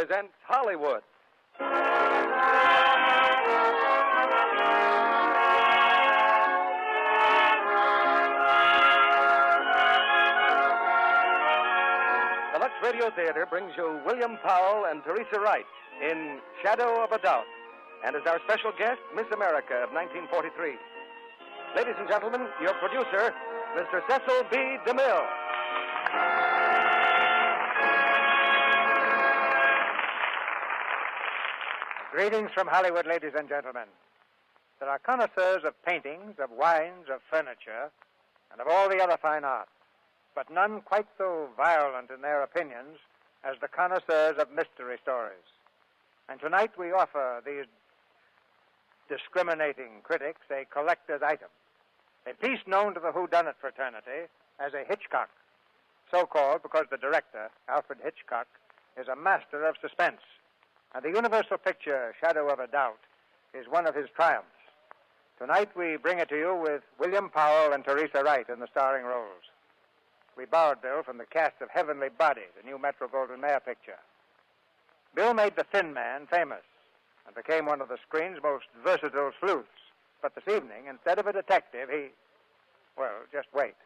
presents Hollywood. The Lux Radio Theater brings you William Powell and Teresa Wright in Shadow of a Doubt, and as our special guest, Miss America of 1943. Ladies and gentlemen, your producer, Mr. Cecil B. DeMille. Greetings from Hollywood, ladies and gentlemen. There are connoisseurs of paintings, of wines, of furniture, and of all the other fine arts, but none quite so violent in their opinions as the connoisseurs of mystery stories. And tonight we offer these discriminating critics a collector's item, a piece known to the whodunit fraternity as a Hitchcock, so called because the director, Alfred Hitchcock, is a master of suspense, and the universal picture, Shadow of a Doubt, is one of his triumphs. Tonight we bring it to you with William Powell and Teresa Wright in the starring roles. We borrowed Bill from the cast of Heavenly Body, the new Metro-Goldwyn-Mayer picture. Bill made the Thin Man famous and became one of the screen's most versatile sleuths. But this evening, instead of a detective, well, just wait.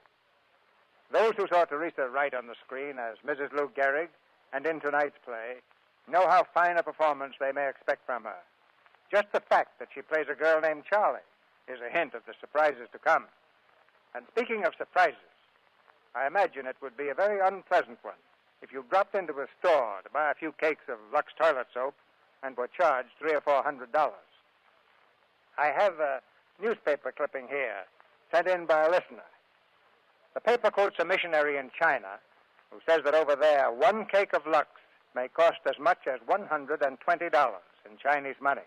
Those who saw Teresa Wright on the screen as Mrs. Lou Gehrig and in tonight's play know how fine a performance they may expect from her. Just the fact that she plays a girl named Charlie is a hint of the surprises to come. And speaking of surprises, I imagine it would be a very unpleasant one if you dropped into a store to buy a few cakes of Lux toilet soap and were charged $300 or $400. I have a newspaper clipping here, sent in by a listener. The paper quotes a missionary in China who says that over there, one cake of Lux may cost as much as $120 in Chinese money.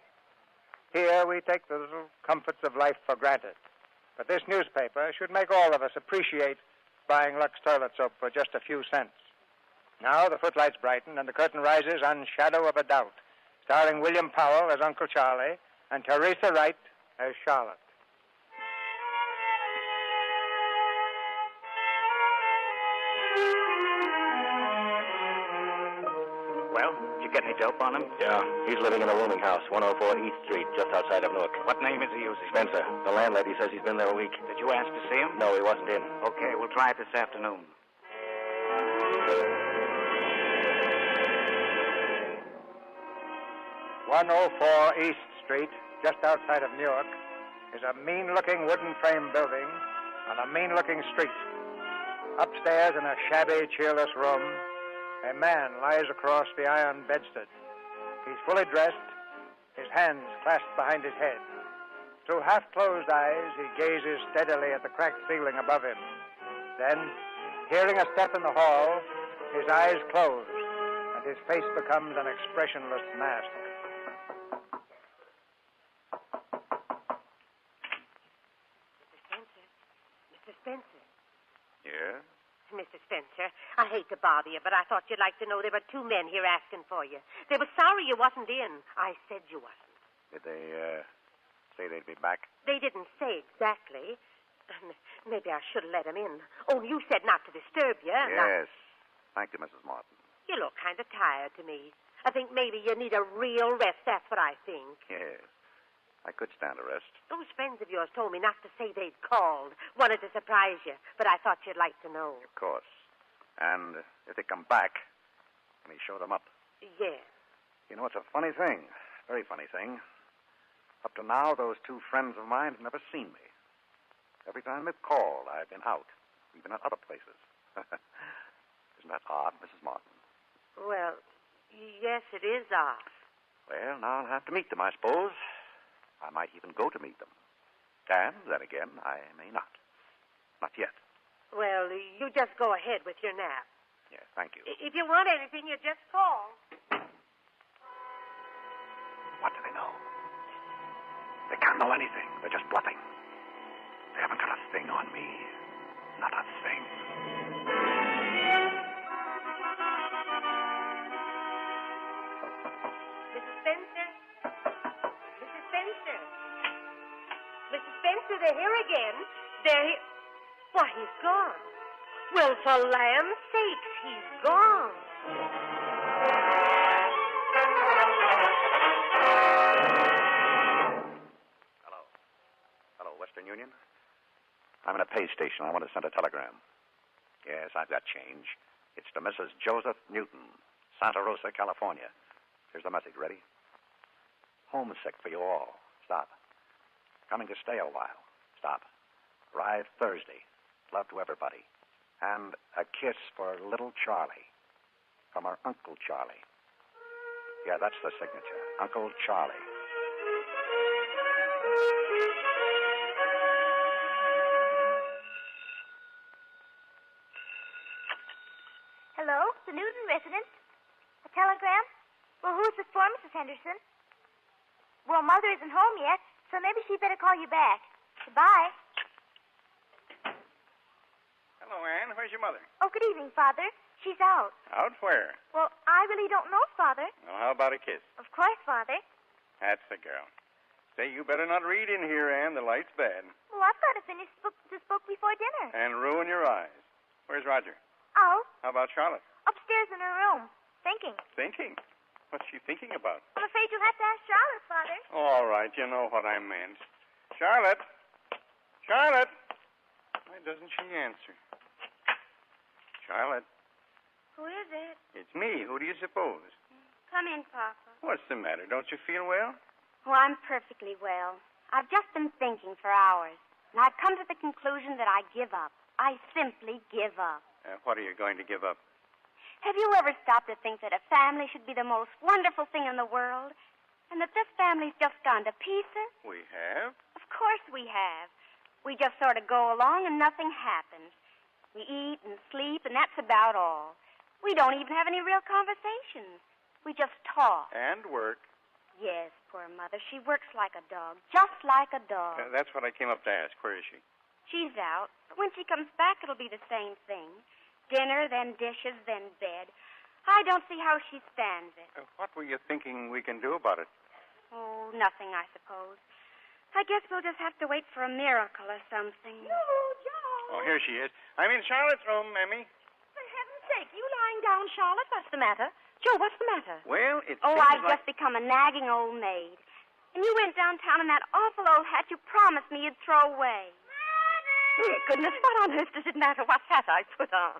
Here we take the little comforts of life for granted. But this newspaper should make all of us appreciate buying Lux toilet soap for just a few cents. Now the footlights brighten and the curtain rises on Shadow of a Doubt, starring William Powell as Uncle Charlie and Teresa Wright as Charlotte. Well, did you get any dope on him? Yeah, he's living in a rooming house, 104 East Street, just outside of Newark. What name is he using? Spencer. The landlady says he's been there a week. Did you ask to see him? No, he wasn't in. Okay, we'll try it this afternoon. "104 East Street, just outside of Newark, is a mean-looking wooden frame building on a mean-looking street. Upstairs in a shabby, cheerless room, a man lies across the iron bedstead. He's fully dressed, his hands clasped behind his head. Through half-closed eyes, he gazes steadily at the cracked ceiling above him. Then, hearing a step in the hall, his eyes close, and his face becomes an expressionless mask. Mr. Spencer. Yeah? Mr. Spencer, I hate to bother you, but I thought you'd like to know there were two men here asking for you. They were sorry you wasn't in. I said you wasn't. Did they, say they'd be back? They didn't say exactly. Maybe I should have let them in. Oh, you said not to disturb you. Yes. Thank you, Mrs. Martin. You look kind of tired to me. I think maybe you need a real rest. That's what I think. Yes. I could stand a rest. Those friends of yours told me not to say they'd called. Wanted to surprise you, but I thought you'd like to know. Of course. And if they come back, can he show them up? Yes. You know, it's a funny thing. Very funny thing. Up to now, those two friends of mine have never seen me. Every time they've called, I've been out, even at other places. Isn't that odd, Mrs. Martin? Well, yes, it is odd. Well, now I'll have to meet them, I suppose. I might even go to meet them. And then again, I may not. Not yet. Well, you just go ahead with your nap. Yes, thank you. If you want anything, you just call. What do they know? They can't know anything. They're just bluffing. They haven't got a thing on me. Not a thing. Mrs. Spencer? Mrs. Spencer? Mrs. Spencer, they're here again. They're here. Why, he's gone. Well, for land's sakes, he's gone. I'm in a pay station. I want to send a telegram. Yes, I've got change. It's to Mrs. Joseph Newton, Santa Rosa, California. Here's the message. Ready? Homesick for you all. Stop. Coming to stay a while. Stop. Arrive Thursday. Love to everybody. And a kiss for little Charlie. From our Uncle Charlie. Yeah, that's the signature. Uncle Charlie. Hello, the Newton residence. A telegram? Well, who's this for, Mrs. Henderson? Well, Mother isn't home yet, so maybe she'd better call you back. Goodbye. Hello, Anne. Where's your mother? Oh, good evening, Father. She's out. Out where? Well, I really don't know, Father. Well, how about a kiss? Of course, Father. That's the girl. Say, you better not read in here, Anne. The light's bad. Well, I've got to finish this book before dinner. And ruin your eyes. Where's Roger? Out. How about Charlotte? Upstairs in her room. Thinking. Thinking? What's she thinking about? I'm afraid you'll have to ask Charlotte, Father. All right, you know what I meant. Charlotte! Charlotte! Why doesn't she answer? Charlotte, Who is it? it's me. Who do you suppose? Come in, Papa. What's the matter? Don't you feel well? Oh, I'm perfectly well. I've just been thinking for hours, and I've come to the conclusion that I give up. I simply give up. What are you going to give up? Have you ever stopped to think that a family should be the most wonderful thing in the world, and that this family's just gone to pieces? We have. Of course we have. We just sort of go along and nothing happens. We eat and sleep, and that's about all. We don't even have any real conversations. We just talk. And work. Yes, poor Mother. She works like a dog, just like a dog. That's what I came up to ask. Where is she? She's out. But when she comes back, it'll be the same thing. Dinner, then dishes, then bed. I don't see how she stands it. What were you thinking we can do about it? Oh, nothing, I suppose. I guess we'll just have to wait for a miracle or something. Oh, here she is. I'm in Charlotte's room, Mammy. For heaven's sake, you lying down, Charlotte? What's the matter? Joe, what's the matter? Well, it Oh, seems I've like... just become a nagging old maid. And you went downtown in that awful old hat you promised me you'd throw away. Oh, goodness, what on earth does it matter what hat I put on?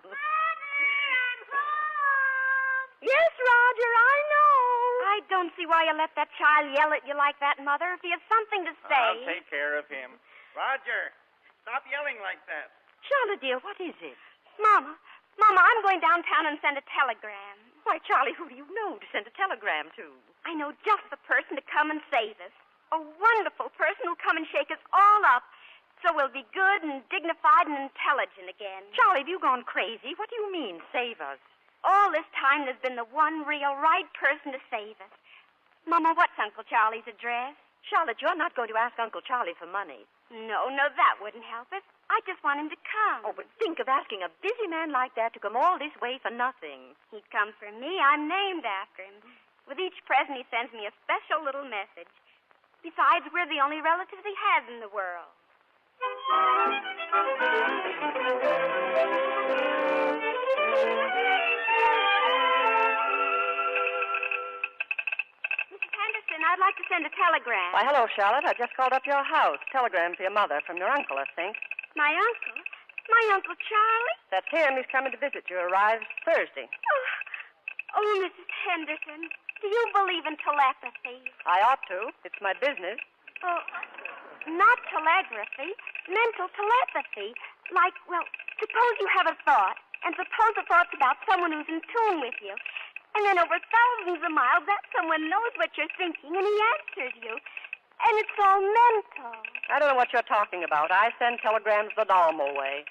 Yes, Roger, I know. I don't see why you let that child yell at you like that, Mother. If he has something to say... I'll take care of him. Roger, stop yelling like that. Charlotte, dear, what is it? Mama, I'm going downtown and send a telegram. Why, Charlie, who do you know to send a telegram to? I know just the person to come and save us. A wonderful person who'll come and shake us all up so we'll be good and dignified and intelligent again. Charlie, have you gone crazy? What do you mean, save us? All this time there's been the one real right person to save us. Mama, what's Uncle Charlie's address? Charlotte, you're not going to ask Uncle Charlie for money. No, that wouldn't help us. I just want him to come. Oh, but think of asking a busy man like that to come all this way for nothing. He'd come for me. I'm named after him. With each present, he sends me a special little message. Besides, we're the only relatives he has in the world. Mrs. Henderson, I'd like to send a telegram. Why, hello, Charlotte. I just called up your house. Telegram for your mother from your uncle, I think. My uncle? My Uncle Charlie? That's him. He's coming to visit you. Arrives Thursday. Oh, Mrs. Henderson, do you believe in telepathy? I ought to. It's my business. Oh, not telegraphy, mental telepathy. Like, well, suppose you have a thought, and suppose the thought's about someone who's in tune with you. And then over thousands of miles, that someone knows what you're thinking, and he answers you. And it's all mental. I don't know what you're talking about. I send telegrams the normal way.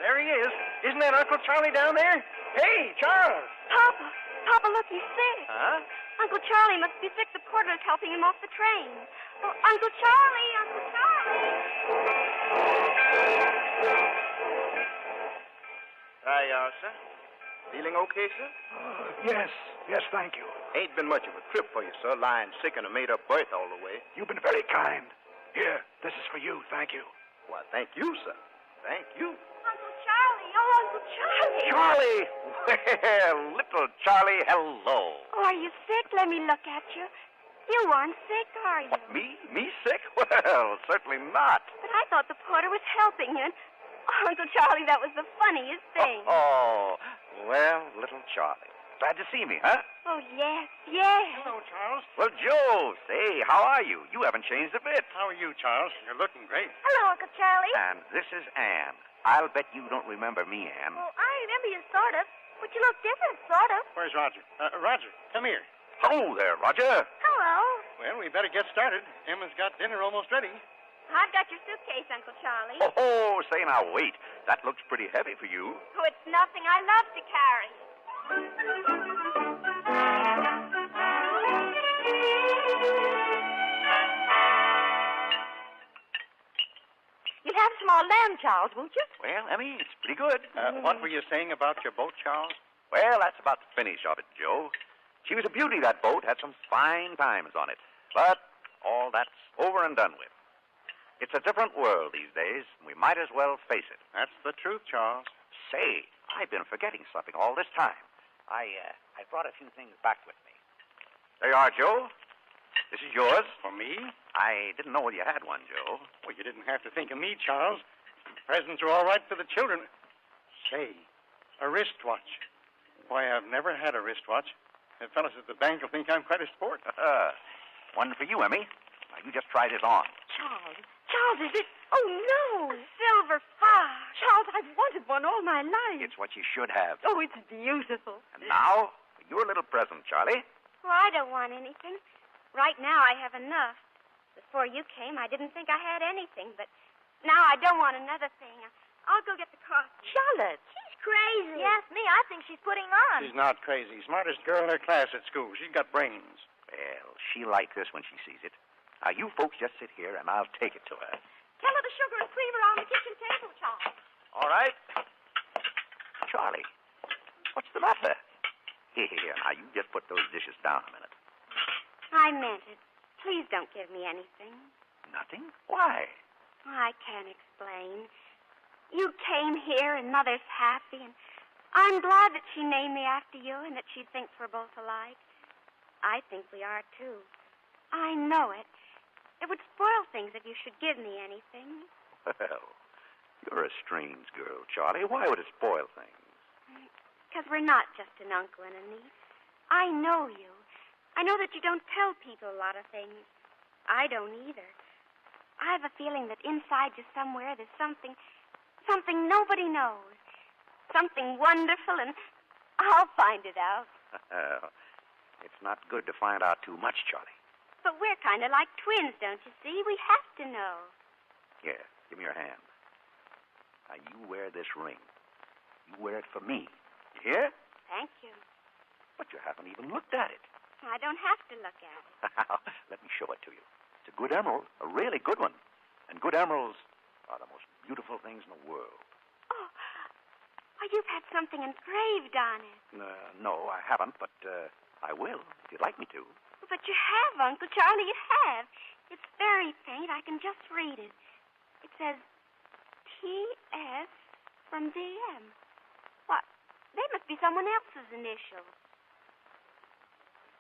There he is. Isn't that Uncle Charlie down there? Hey, Charles! Papa, look, he's sick. Huh? Uncle Charlie must be sick. The porter's helping him off the train. Oh, Uncle Charlie! Hi, sir. Feeling okay, sir? Yes, thank you. Ain't been much of a trip for you, sir, lying sick in a made-up berth all the way. You've been very kind. Here, this is for you. Thank you. Why, thank you, sir. Thank you. Uncle Charlie. Oh, Uncle Charlie. Charlie! Well, little Charlie, hello. Oh, are you sick? Let me look at you. You aren't sick, are you? Me sick? Well, certainly not. But I thought the porter was helping you. Oh, Uncle Charlie, that was the funniest thing. Oh, well, little Charlie. Glad to see me, huh? Oh, yes, yes. Hello, Charles. Well, Joe, say, how are you? You haven't changed a bit. How are you, Charles? You're looking great. Hello, Uncle Charlie. And this is Anne. I'll bet you don't remember me, Anne. Well, I remember you sort of, but you look different, sort of. Where's Roger? Roger, come here. Hello there, Roger. Hello. Well, we better get started. Emma's got dinner almost ready. I've got your suitcase, Uncle Charlie. Oh, say now, wait. That looks pretty heavy for you. Oh, it's nothing. I love to carry. You'll have some more lamb, Charles, won't you? Well, Emmy, it's pretty good. What were you saying about your boat, Charles? Well, that's about the finish of it, Joe. She was a beauty, that boat. Had some fine times on it. But all that's over and done with. It's a different world these days, and we might as well face it. That's the truth, Charles. Say, I've been forgetting something all this time. I brought a few things back with me. There you are, Joe. This is yours. For me? I didn't know you had one, Joe. Well, you didn't have to think of me, Charles. Presents are all right for the children. Say, a wristwatch. Why, I've never had a wristwatch. The fellows at the bank will think I'm quite a sport. One for you, Emmy. Now, you just try this on. Charles, is it? Oh, no. Silver fox. Charles, I've wanted one all my life. It's what you should have. Oh, it's beautiful. And now, for your little present, Charlie. Well, I don't want anything. Right now, I have enough. Before you came, I didn't think I had anything, but now I don't want another thing. I'll go get the coffee. Charlotte. She's crazy. Yes, me. I think she's putting on. She's not crazy. Smartest girl in her class at school. She's got brains. Well, she'll like this when she sees it. Now, you folks just sit here, and I'll take it to her. Tell her the sugar and cream are on the kitchen table, Charles. All right. Charlie, what's the matter? Here, now, you just put those dishes down a minute. I meant it. Please don't give me anything. Nothing? Why? I can't explain. You came here, and Mother's happy, and I'm glad that she named me after you and that she thinks we're both alike. I think we are, too. I know it. It would spoil things if you should give me anything. Well, you're a strange girl, Charlie. Why would it spoil things? Because we're not just an uncle and a niece. I know you. I know that you don't tell people a lot of things. I don't either. I have a feeling that inside you somewhere there's something nobody knows. Something wonderful, and I'll find it out. It's not good to find out too much, Charlie. But we're kind of like twins, don't you see? We have to know. Here, give me your hand. Now, you wear this ring. You wear it for me. You hear? Thank you. But you haven't even looked at it. I don't have to look at it. Let me show it to you. It's a good emerald, a really good one. And good emeralds are the most beautiful things in the world. Oh, you've had something engraved on it. No, I haven't, but I will, if you'd like me to. But you have, Uncle Charlie, you have. It's very faint. I can just read it. It says, T.S. from D.M. What? They must be someone else's initials.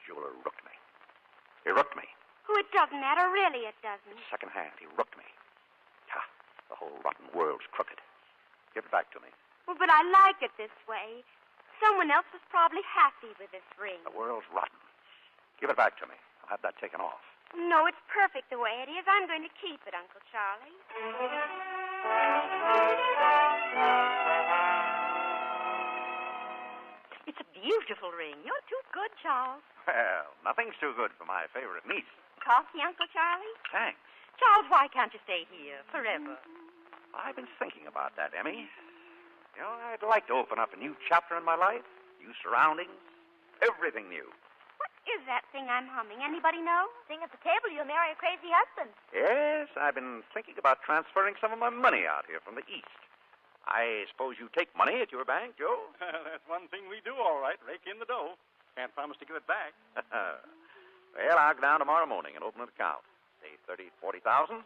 Jeweler rooked me. He rooked me. Oh, it doesn't matter. Really, it doesn't. Second hand, he rooked me. Ha, the whole rotten world's crooked. Give it back to me. Well, but I like it this way. Someone else was probably happy with this ring. The world's rotten. Give it back to me. I'll have that taken off. No, it's perfect the way it is. I'm going to keep it, Uncle Charlie. It's a beautiful ring. You're too good, Charles. Well, nothing's too good for my favorite niece. Coffee, Uncle Charlie? Thanks. Charles, why can't you stay here forever? I've been thinking about that, Emmy. You know, I'd like to open up a new chapter in my life. New surroundings. Everything new. What is that thing I'm humming? Anybody know? Sing at the table, you'll marry a crazy husband. Yes, I've been thinking about transferring some of my money out here from the East. I suppose you take money at your bank, Joe? That's one thing we do all right, rake in the dough. Can't promise to give it back. Well, I'll go down tomorrow morning and open an account. Say 30,000, 40,000,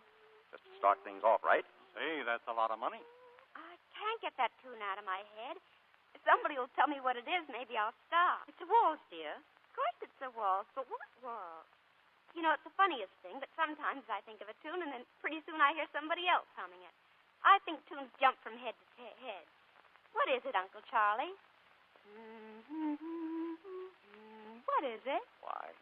just to start things off right. Say, that's a lot of money. can't get that tune out of my head. If somebody will tell me what it is, maybe I'll stop. It's a waltz, dear. Of course it's a waltz, but what waltz? You know, it's the funniest thing, but sometimes I think of a tune, and then pretty soon I hear somebody else humming it. I think tunes jump from head to head. What is it, Uncle Charlie? What is it? Why,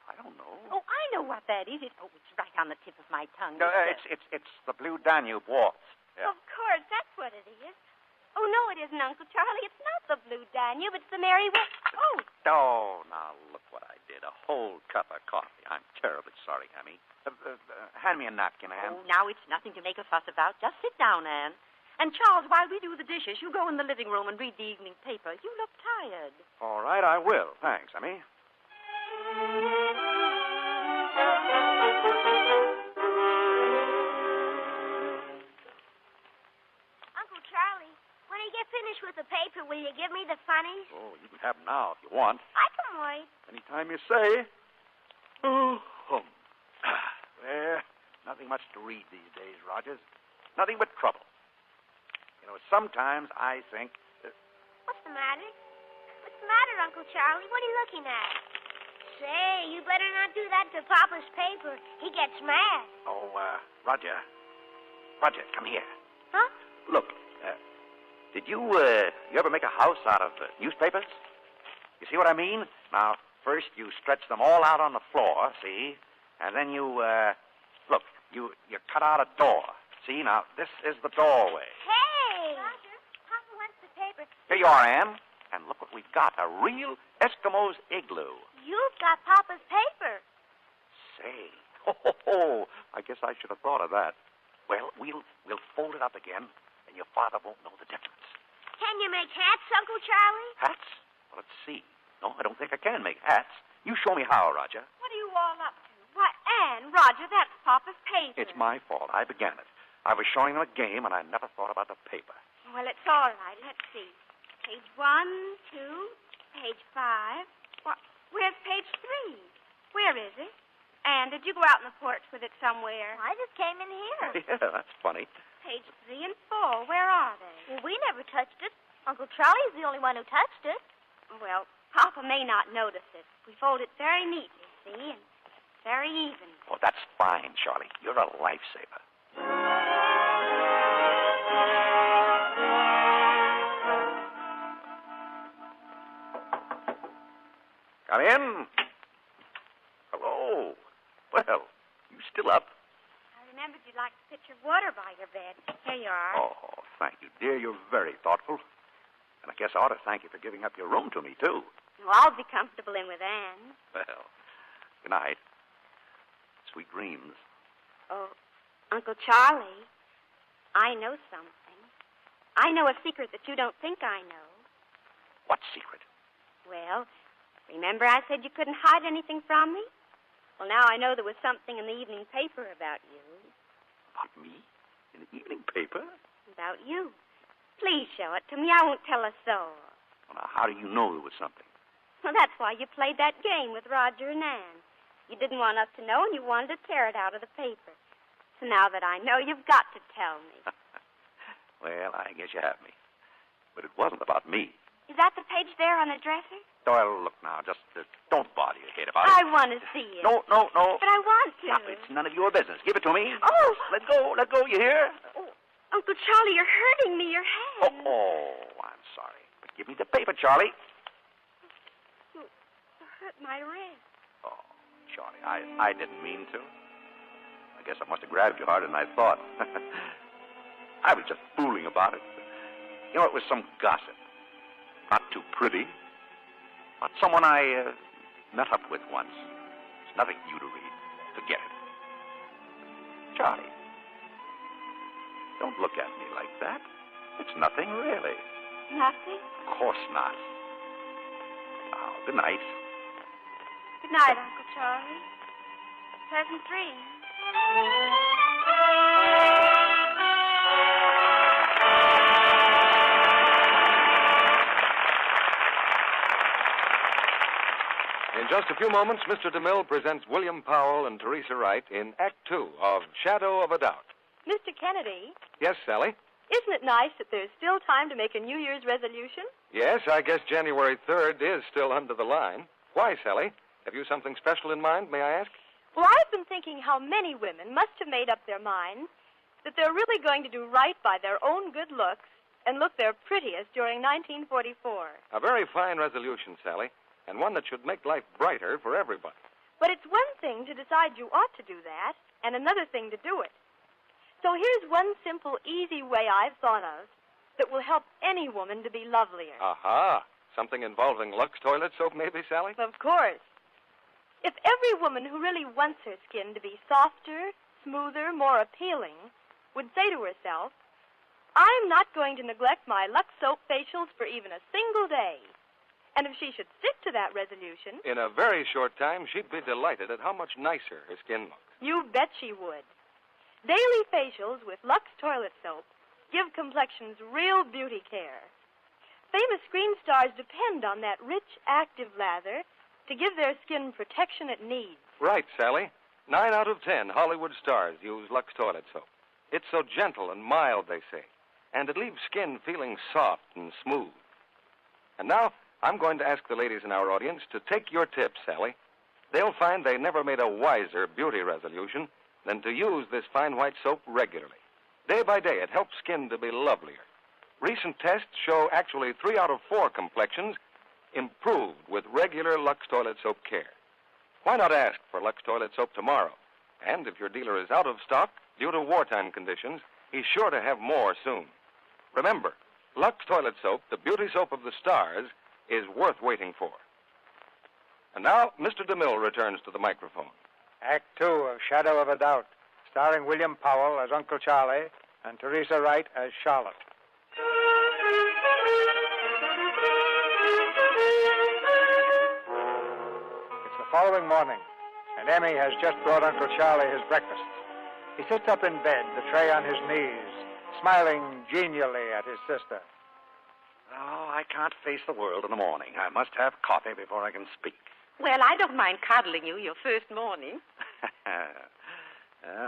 I don't know. Oh, I know what that is. It's right on the tip of my tongue. No, it's the Blue Danube Waltz. Yeah. Of course, that's what it is. Oh, no, it isn't, Uncle Charlie. It's not the Blue Danube. It's the Merry Oh! Oh, now look what I did. A whole cup of coffee. I'm terribly sorry, Hammy. Hand me a napkin, Anne. Oh, now it's nothing to make a fuss about. Just sit down, Anne. And, Charles, while we do the dishes, you go in the living room and read the evening paper. You look tired. All right, I will. Thanks, Hammy. Uncle Charlie, when you get finished with the paper, will you give me the funnies? Oh, you can have them now if you want. I can wait. Anytime you say. Oh, there. Nothing much to read these days, Rogers. Nothing but trouble. You know, sometimes I think... What's the matter? What's the matter, Uncle Charlie? What are you looking at? Say, you better not do that to Papa's paper. He gets mad. Oh, Roger. Roger, come here. Huh? Look, did you ever make a house out of newspapers? You see what I mean? Now, first you stretch them all out on the floor, see? And then you, look, you cut out a door. See, now, this is the doorway. Hey! Roger, Papa wants the paper. Here you are, Anne. And look what we've got, a real Eskimo's igloo. You've got Papa's paper. Say, I guess I should have thought of that. Well, we'll fold it up again, and your father won't know the difference. Can you make hats, Uncle Charlie? Hats? Well, let's see. No, I don't think I can make hats. You show me how, Roger. What are you all up to? Why, Anne, Roger, that's Papa's paper. It's my fault. I began it. I was showing them a game, and I never thought about the paper. Well, it's all right. Let's see. Page 1, 2, page 5. Where's page 3? Where is it? Anne, did you go out in the porch with it somewhere? I just came in here. Yeah, that's funny. Page 3 and 4, where are they? Well, we never touched it. Uncle Charlie's the only one who touched it. Well, Papa may not notice it. We fold it very neatly, see, and very even. Oh, that's fine, Charlie. You're a lifesaver. Come in. Hello. Well, you still up? I remembered you'd like a pitcher of water by your bed. Here you are. Oh, thank you, dear. You're very thoughtful. And I guess I ought to thank you for giving up your room to me, too. Well, I'll be comfortable in with Anne. Well, good night. Sweet dreams. Oh, Uncle Charlie, I know something. I know a secret that you don't think I know. What secret? Well, remember I said you couldn't hide anything from me? Well, now I know there was something in the evening paper about you. About me? In the evening paper? About you. Please show it to me. I won't tell a soul. Well, now, how do you know there was something? Well, that's why you played that game with Roger and Anne. You didn't want us to know, and you wanted to tear it out of the paper. So now that I know, you've got to tell me. Well, I guess you have me. But it wasn't about me. Is that the page there on the dresser? Well, look now, just don't bother your head about it. I want to see it. No. But I want to. Now, it's none of your business. Give it to me. Oh. Let go, you hear? Oh, Uncle Charlie, you're hurting me. Your hand. Oh, I'm sorry. But give me the paper, Charlie. You hurt my wrist. Oh, Charlie, I didn't mean to. I guess I must have grabbed you harder than I thought. I was just fooling about it. You know, it was some gossip. Not too pretty. About someone I met up with once. It's nothing for you to read. Forget it. Charlie, don't look at me like that. It's nothing, really. Nothing? Of course not. Now, good night. Good night, Uncle Charlie. Pleasant dreams. In just a few moments, Mr. DeMille presents William Powell and Teresa Wright in Act Two of Shadow of a Doubt. Mr. Kennedy, Yes, Sally? Isn't it nice that there's still time to make a New Year's resolution? Yes, I guess January 3rd is still under the line. Why, Sally? Have you something special in mind, may I ask? Well, I've been thinking how many women must have made up their minds that they're really going to do right by their own good looks and look their prettiest during 1944. A very fine resolution, Sally, and one that should make life brighter for everybody. But it's one thing to decide you ought to do that, and another thing to do it. So here's one simple, easy way I've thought of that will help any woman to be lovelier. Aha! Something involving Lux toilet soap, maybe, Sally? Of course. If every woman who really wants her skin to be softer, smoother, more appealing would say to herself, I'm not going to neglect my Lux soap facials for even a single day. And if she should stick to that resolution... In a very short time, she'd be delighted at how much nicer her skin looks. You bet she would. Daily facials with Lux toilet soap give complexions real beauty care. Famous screen stars depend on that rich, active lather to give their skin protection it needs. Right, Sally. 9 out of 10 Hollywood stars use Lux toilet soap. It's so gentle and mild, they say, and it leaves skin feeling soft and smooth. And now, I'm going to ask the ladies in our audience to take your tips, Sally. They'll find they never made a wiser beauty resolution than to use this fine white soap regularly. Day by day, it helps skin to be lovelier. Recent tests show actually 3 out of 4 complexions improved with regular Lux toilet soap care. Why not ask for Lux toilet soap tomorrow? And if your dealer is out of stock due to wartime conditions, he's sure to have more soon. Remember, Lux toilet soap, the beauty soap of the stars, is worth waiting for. And now, Mr. DeMille returns to the microphone. Act 2 of Shadow of a Doubt, starring William Powell as Uncle Charlie and Teresa Wright as Charlotte. It's the following morning, and Emmy has just brought Uncle Charlie his breakfast. He sits up in bed, the tray on his knees, smiling genially at his sister. Oh, I can't face the world in the morning. I must have coffee before I can speak. Well, I don't mind cuddling you your first morning.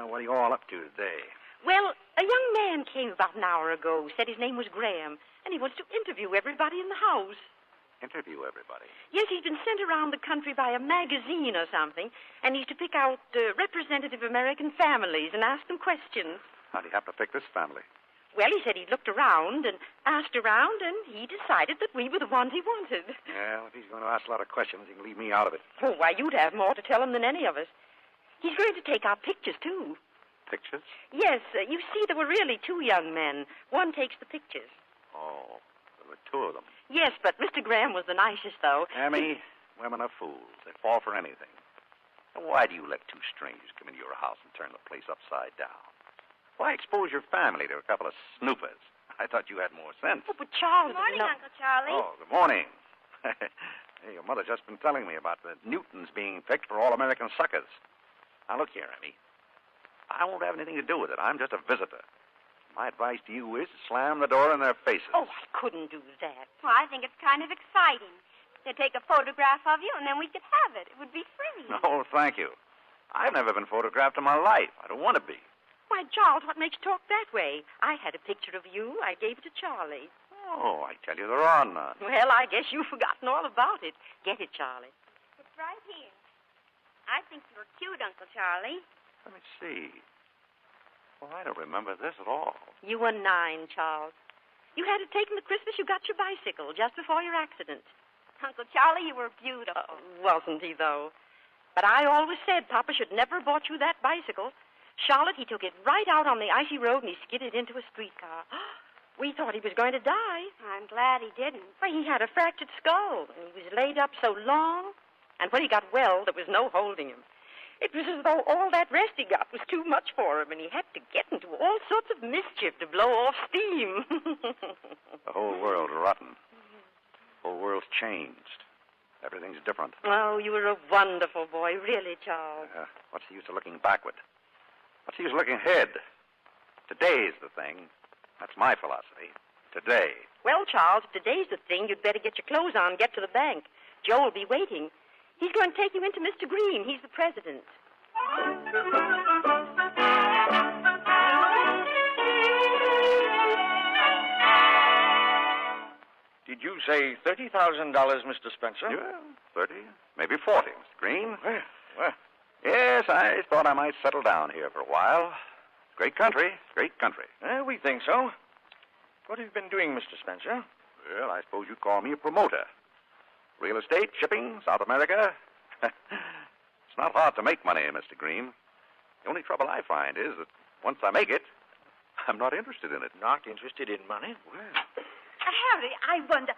What are you all up to today? Well, a young man came about an hour ago, said his name was Graham, and he wants to interview everybody in the house. Interview everybody? Yes, he's been sent around the country by a magazine or something, and he's to pick out representative American families and ask them questions. How do you have to pick this family? Well, he said he'd looked around and asked around, and he decided that we were the ones he wanted. Well, if he's going to ask a lot of questions, he can leave me out of it. Oh, why, you'd have more to tell him than any of us. He's going to take our pictures, too. Pictures? Yes, you see, there were really 2 young men. One takes the pictures. Oh, there were 2 of them. Yes, but Mr. Graham was the nicest, though. Emmy, women are fools. They fall for anything. Why do you let 2 strangers come into your house and turn the place upside down? Why expose your family to a couple of snoopers? I thought you had more sense. Oh, but Charles... Good morning, Uncle Charlie. Oh, good morning. Hey, your mother's just been telling me about the Newtons being picked for All-American suckers. Now, look here, Emmy. I won't have anything to do with it. I'm just a visitor. My advice to you is to slam the door in their faces. Oh, I couldn't do that. Well, I think it's kind of exciting. They'd take a photograph of you, and then we could have it. It would be free. No, thank you. I've never been photographed in my life. I don't want to be. Why, Charles, what makes you talk that way? I had a picture of you. I gave it to Charlie. Oh, I tell you, there are none. Well, I guess you've forgotten all about it. Get it, Charlie. It's right here. I think you were cute, Uncle Charlie. Let me see. Well, I don't remember this at all. You were 9, Charles. You had it taken the Christmas you got your bicycle just before your accident. Uncle Charlie, you were beautiful. Wasn't he, though? But I always said Papa should never have bought you that bicycle. Charlotte, he took it right out on the icy road and he skidded into a streetcar. We thought he was going to die. I'm glad he didn't. Why, he had a fractured skull, and he was laid up so long. And when he got well, there was no holding him. It was as though all that rest he got was too much for him, and he had to get into all sorts of mischief to blow off steam. The whole world's rotten. The whole world's changed. Everything's different. Oh, you were a wonderful boy, really, Charles. What's the use of looking backward? What's the use of looking ahead? Today's the thing. That's my philosophy. Today. Well, Charles, if today's the thing, you'd better get your clothes on and get to the bank. Joe will be waiting. He's going to take you into Mr. Green. He's the president. you say $30,000, Mr. Spencer? Yeah, 30, maybe 40, Mr. Green. Well, Yes, I thought I might settle down here for a while. Great country, great country. we think so. What have you been doing, Mr. Spencer? Well, I suppose you'd call me a promoter. Real estate, shipping, South America. It's not hard to make money, Mr. Green. The only trouble I find is that once I make it, I'm not interested in it. Not interested in money? Well, Harry, I wonder...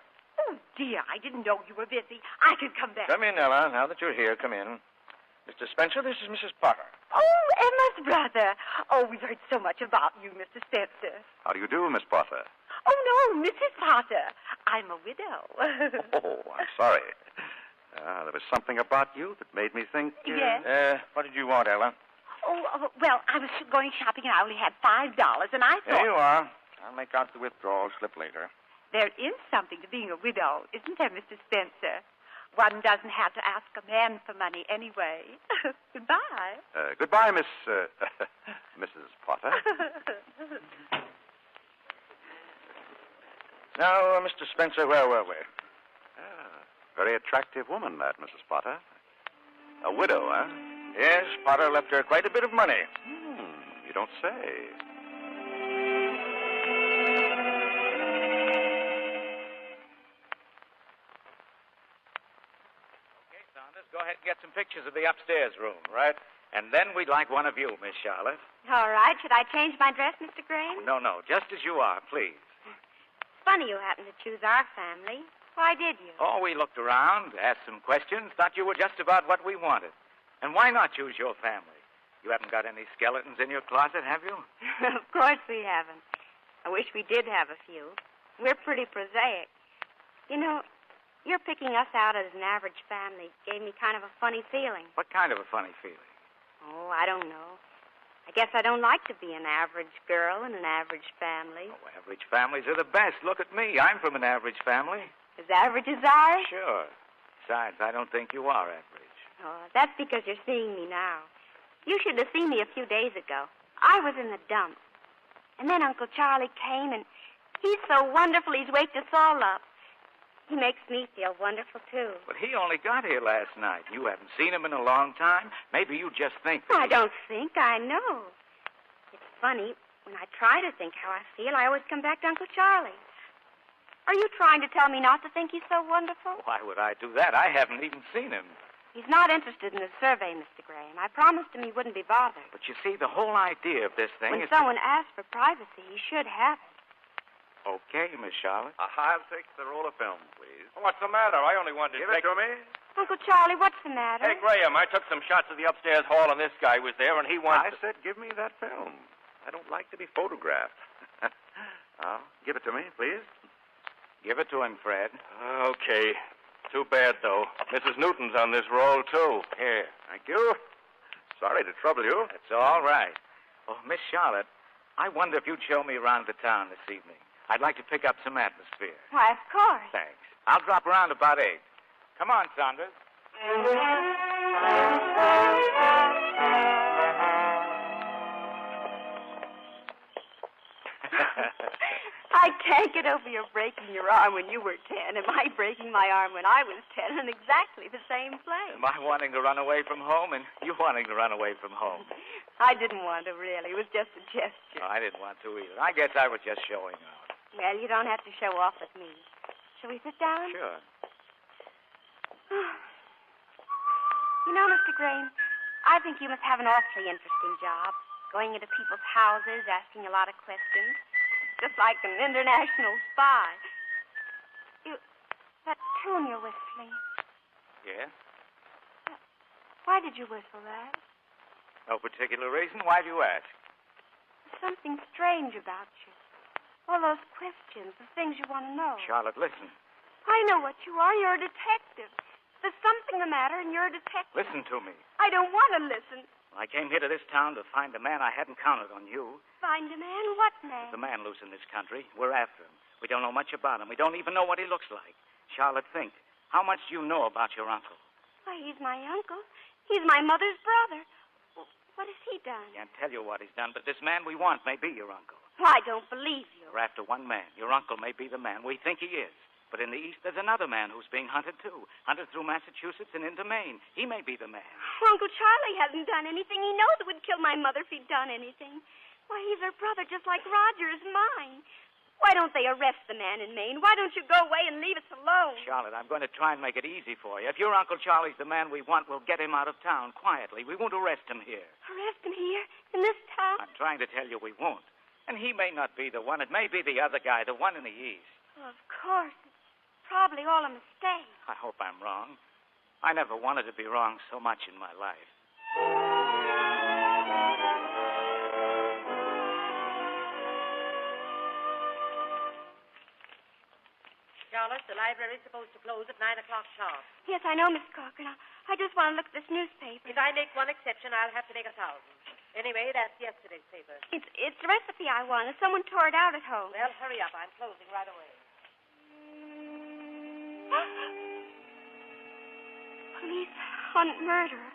Oh, dear, I didn't know you were busy. I could come back. Come in, Ella. Now that you're here, come in. Mr. Spencer, this is Mrs. Potter. Oh, Emma's brother. Oh, we've heard so much about you, Mr. Spencer. how do you do, Miss Potter? Oh, no, Mrs. Potter. I'm a widow. Oh, I'm sorry. There was something about you that made me think... Yes? What did you want, Ella? Oh, well, I was going shopping and I only had $5, and I thought... There you are. I'll make out the withdrawal slip later. There is something to being a widow, isn't there, Mr. Spencer? One doesn't have to ask a man for money anyway. Goodbye. Goodbye, Miss... Mrs. Potter. Now, Mr. Spencer, where were we? Very attractive woman, that, Mrs. Potter. A widow, huh? Yes, Potter left her quite a bit of money. You don't say. Okay, Saunders, go ahead and get some pictures of the upstairs room, right? And then we'd like one of you, Miss Charlotte. All right. Should I change my dress, Mr. Graham? No, just as you are, please. Funny you happen to choose our family. Why did you? Oh, we looked around, asked some questions, thought you were just about what we wanted. And why not choose your family? You haven't got any skeletons in your closet, have you? Of course we haven't. I wish we did have a few. We're pretty prosaic. You know, your picking us out as an average family gave me kind of a funny feeling. What kind of a funny feeling? Oh, I don't know. I guess I don't like to be an average girl in an average family. Oh, average families are the best. Look at me. I'm from an average family. As average as ours? Sure. Besides, I don't think you are average. Oh, that's because you're seeing me now. You should have seen me a few days ago. I was in the dumps. And then Uncle Charlie came, and he's so wonderful he's waked us all up. He makes me feel wonderful, too. But he only got here last night. You haven't seen him in a long time. Maybe you just think that I don't think. I know. It's funny. When I try to think how I feel, I always come back to Uncle Charlie. Are you trying to tell me not to think he's so wonderful? Why would I do that? I haven't even seen him. He's not interested in the survey, Mr. Graham. I promised him he wouldn't be bothered. But you see, the whole idea of this thing When is... someone asks for privacy, he should have it. Okay, Miss Charlotte. I'll take the roll of film, please. What's the matter? I only wanted Give to it take... to me. Uncle Charlie, what's the matter? Hey, Graham, I took some shots of the upstairs hall, and this guy was there, and he I wanted... said give me that film. I don't like to be photographed. Now, give it to me, please. Give it to him, Fred. Okay. Too bad, though. Mrs. Newton's on this roll, too. Here. Thank you. Sorry to trouble you. That's all right. Oh, Miss Charlotte, I wonder if you'd show me around the town this evening. I'd like to pick up some atmosphere. Why, of course. Thanks. I'll drop around about 8. Come on, Saunders. I can't get over your breaking your arm when you were 10 and my breaking my arm when I was 10 in exactly the same place. My wanting to run away from home and you wanting to run away from home. I didn't want to, really. It was just a gesture. No, I didn't want to either. I guess I was just showing off. Well, you don't have to show off with me. Shall we sit down? Sure. You know, Mr. Graham, I think you must have an awfully interesting job. Going into people's houses, asking a lot of questions. Just like an international spy. That tune you're whistling. Yeah? Why did you whistle that? No particular reason. Why do you ask? There's something strange about you. All those questions, the things you want to know. Charlotte, listen. I know what you are. You're a detective. There's something the matter, and you're a detective. Listen to me. I don't want to listen. I came here to this town to find a man. I hadn't counted on you. Find a man? What man? There's a man loose in this country. We're after him. We don't know much about him. We don't even know what he looks like. Charlotte, think. How much do you know about your uncle? Why, he's my uncle. He's my mother's brother. What has he done? Can't tell you what he's done, but this man we want may be your uncle. Well, I don't believe you. We're after one man. Your uncle may be the man. We think he is. But in the east, there's another man who's being hunted, too. Hunted through Massachusetts and into Maine. He may be the man. Uncle Charlie hasn't done anything. He knows it would kill my mother if he'd done anything. Why, he's her brother just like Roger is mine. Why don't they arrest the man in Maine? Why don't you go away and leave us alone? Charlotte, I'm going to try and make it easy for you. If your Uncle Charlie's the man we want, we'll get him out of town quietly. We won't arrest him here. Arrest him here? In this town? I'm trying to tell you we won't. And he may not be the one. It may be the other guy, the one in the east. Well, of course. It's probably all a mistake. I hope I'm wrong. I never wanted to be wrong so much in my life. Charlotte, the library's supposed to close at 9 o'clock sharp. Yes, I know, Miss Corcoran. I just want to look at this newspaper. If I make one exception, I'll have to make 1,000. Anyway, that's yesterday's paper. It's the recipe I wanted. Someone tore it out at home. Well, hurry up. I'm closing right away. Police hunt murderer.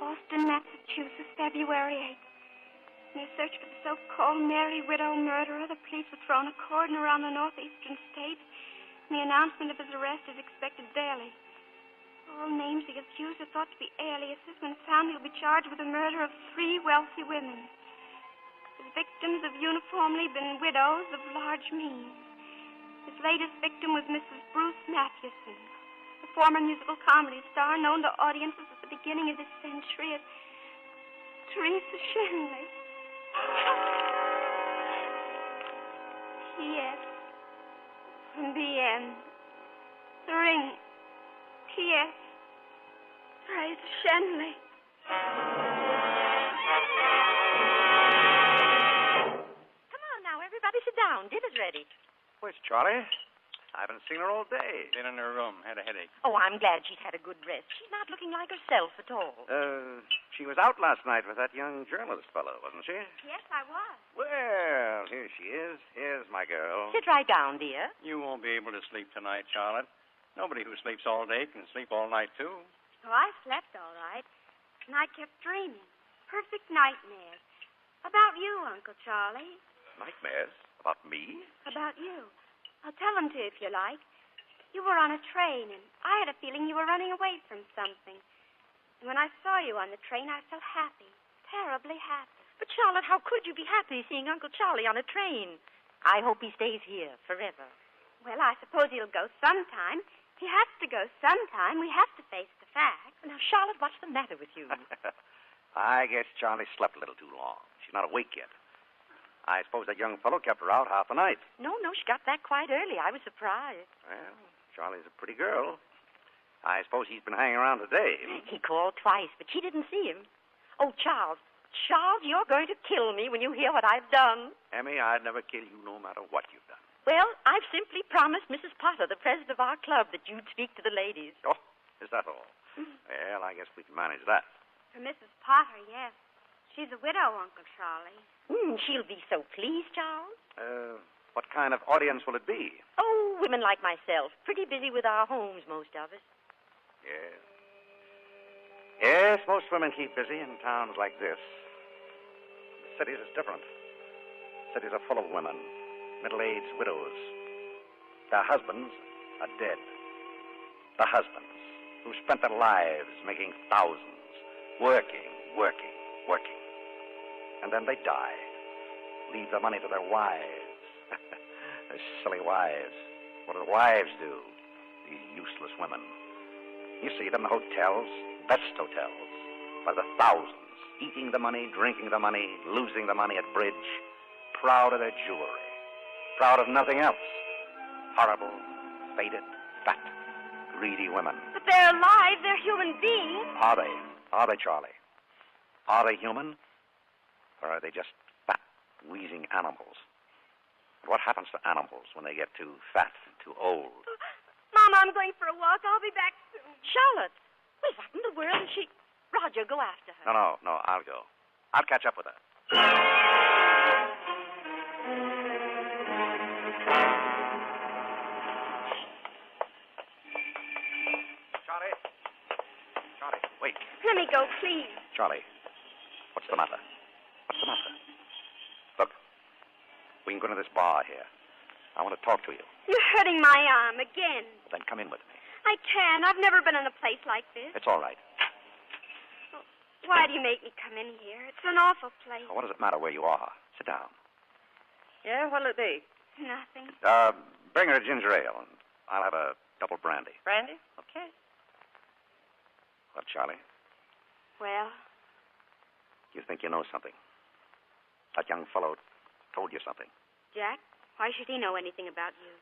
Boston, Massachusetts, February 8th. In their search for the so-called Mary Widow murderer, the police have thrown a cordon around the northeastern states, and the announcement of his arrest is expected daily. All names the accused are thought to be aliases. When found, he'll be charged with the murder of 3 wealthy women. His victims have uniformly been widows of large means. His latest victim was Mrs. Bruce Mathewson, the former musical comedy star known to audiences at the beginning of this century as Teresa Shenley. P.S. From the end. The ring. P.S. Teresa Shenley. Come on now, everybody sit down. Dinner's ready. Where's Charlie? I haven't seen her all day. Been in her room. Had a headache. Oh, I'm glad she's had a good rest. She's not looking like herself at all. She was out last night with that young journalist fellow, wasn't she? Yes, I was. Well, here she is. Here's my girl. Sit right down, dear. You won't be able to sleep tonight, Charlotte. Nobody who sleeps all day can sleep all night, too. Oh, I slept all right. And I kept dreaming. Perfect nightmares. About you, Uncle Charlie. Nightmares? About me? About you. I'll tell them to you if you like. You were on a train, and I had a feeling you were running away from something. And when I saw you on the train, I felt happy. Terribly happy. But, Charlotte, how could you be happy seeing Uncle Charlie on a train? I hope he stays here forever. Well, I suppose he'll go sometime. He has to go sometime. We have to face the facts. Now, Charlotte, what's the matter with you? I guess Charlie slept a little too long. She's not awake yet. I suppose that young fellow kept her out half the night. No, she got back quite early. I was surprised. Well, Charlie's a pretty girl. I suppose he's been hanging around today. He called twice, but she didn't see him. Oh, Charles, you're going to kill me when you hear what I've done. Emmy, I'd never kill you no matter what you've done. Well, I've simply promised Mrs. Potter, the president of our club, that you'd speak to the ladies. Oh, is that all? Well, I guess we can manage that. For Mrs. Potter, yes. She's a widow, Uncle Charlie. She'll be so pleased, Charles. What kind of audience will it be? Oh, women like myself. Pretty busy with our homes, most of us. Yes. Yes, most women keep busy in towns like this. The cities is different. Cities are full of women, middle-aged widows. Their husbands are dead. The husbands who spent their lives making thousands, working. And then they die. Leave the money to their wives. Their silly wives. What do the wives do? These useless women. You see them in hotels, best hotels, by the thousands, eating the money, drinking the money, losing the money at bridge, proud of their jewelry, proud of nothing else. Horrible, faded, fat, greedy women. But they're alive. They're human beings. Are they? Are they, Charlie? Are they human? Or are they just fat, wheezing animals? What happens to animals when they get too fat and too old? Mama, I'm going for a walk. I'll be back soon. Charlotte! Well, what in the world is she... Roger, go after her. No, I'll go. I'll catch up with her. Charlie, wait. Let me go, please. Charlie, what's the matter? What's the matter? Look, we can go to this bar here. I want to talk to you. You're hurting my arm again. Well, then come in with me. I can't. I've never been in a place like this. It's all right. Why do you make me come in here? It's an awful place. Well, what does it matter where you are? Sit down. Yeah, what'll it be? Nothing. Bring her a ginger ale, and I'll have a double brandy. Brandy? Okay. What, Charlie? Well, You think you know something? That young fellow told you something. Jack, why should he know anything about you?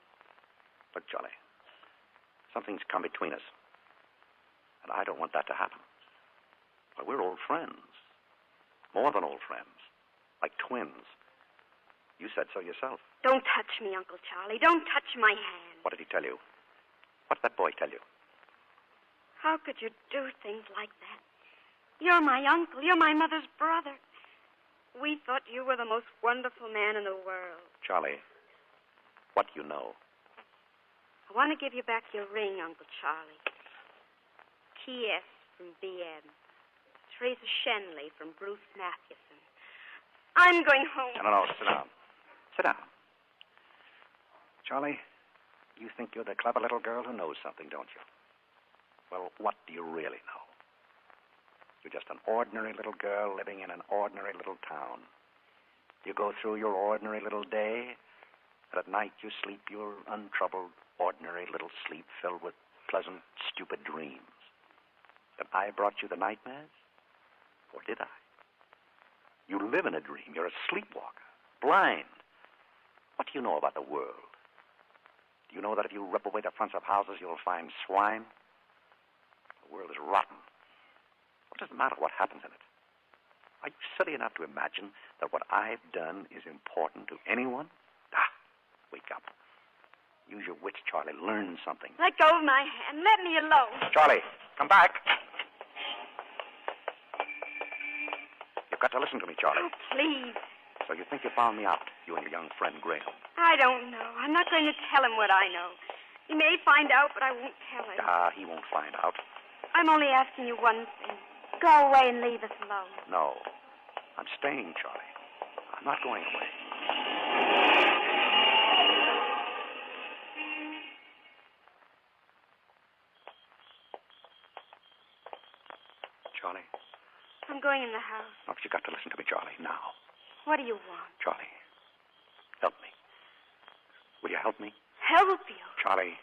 Look, Charlie, something's come between us. And I don't want that to happen. But we're old friends. More than old friends. Like twins. You said so yourself. Don't touch me, Uncle Charlie. Don't touch my hand. What did he tell you? What did that boy tell you? How could you do things like that? You're my uncle. You're my mother's brother. We thought you were the most wonderful man in the world. Charlie, what do you know? I want to give you back your ring, Uncle Charlie. T.S. from B.M. Teresa Shenley from Bruce Mathewson. I'm going home. No, sit down. Sit down. Charlie, you think you're the clever little girl who knows something, don't you? Well, what do you really know? You're just an ordinary little girl living in an ordinary little town. You go through your ordinary little day, and at night you sleep your untroubled, ordinary little sleep filled with pleasant, stupid dreams. That I brought you the nightmares? Or did I? You live in a dream. You're a sleepwalker, blind. What do you know about the world? Do you know that if you rip away the fronts of houses, you'll find swine? The world is rotten. What does it matter what happens in it? Are you silly enough to imagine that what I've done is important to anyone? Wake up. Use your wits, Charlie. Learn something. Let go of my hand. Let me alone. Charlie, come back. You've got to listen to me, Charlie. Oh, please. So you think you found me out, you and your young friend Graham? I don't know. I'm not going to tell him what I know. He may find out, but I won't tell him. He won't find out. I'm only asking you one thing. Go away and leave us alone. No. I'm staying, Charlie. I'm not going away. Charlie? I'm going in the house. Look, you got to listen to me, Charlie, now. What do you want? Charlie, help me. Will you help me? Help you? Charlie,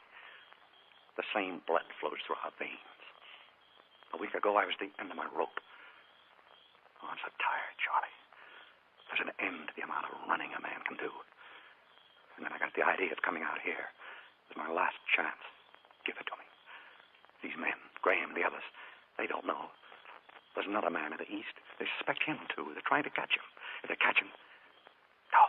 the same blood flows through our veins. A week ago, I was the end of my rope. Oh, I'm so tired, Charlie. There's an end to the amount of running a man can do. And then I got the idea of coming out here. It's my last chance. Give it to me. These men, Graham, the others, they don't know. There's another man in the East. They suspect him, too. They're trying to catch him. If they catch him, no.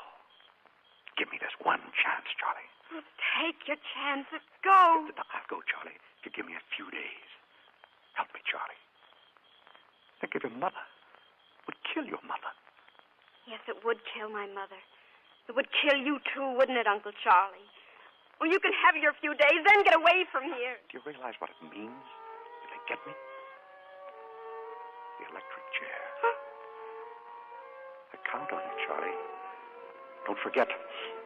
Give me this one chance, Charlie. Well, take your chances. Go. I'll go, Charlie, if you give me a few days. Help me, Charlie. Think of your mother. It would kill your mother. Yes, it would kill my mother. It would kill you, too, wouldn't it, Uncle Charlie? Well, you can have your few days, then get away from here. Do you realize what it means if they get me? The electric chair. Huh? I count on you, Charlie. Don't forget,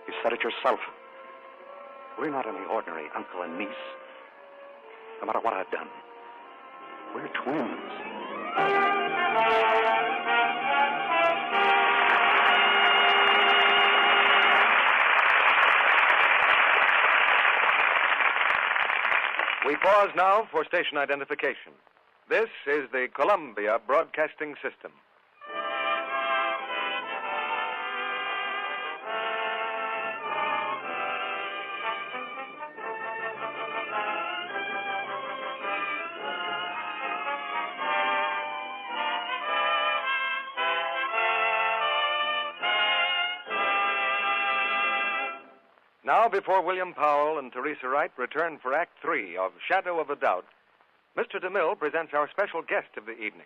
you said it yourself. We're not any ordinary uncle and niece. No matter what I've done, we're twins. We pause now for station identification. This is the Columbia Broadcasting System. Now, before William Powell and Teresa Wright return for Act 3 of Shadow of a Doubt, Mr. DeMille presents our special guest of the evening.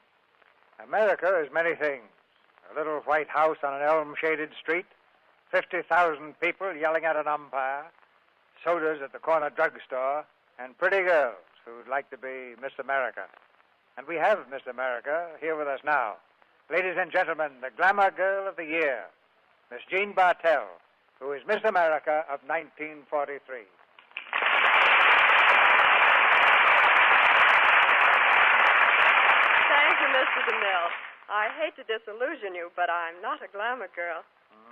America is many things. A little white house on an elm-shaded street, 50,000 people yelling at an umpire, sodas at the corner drugstore, and pretty girls who'd like to be Miss America. And we have Miss America here with us now. Ladies and gentlemen, the glamour girl of the year, Miss Jean Bartell, who is Miss America of 1943. Thank you, Mr. DeMille. I hate to disillusion you, but I'm not a glamour girl.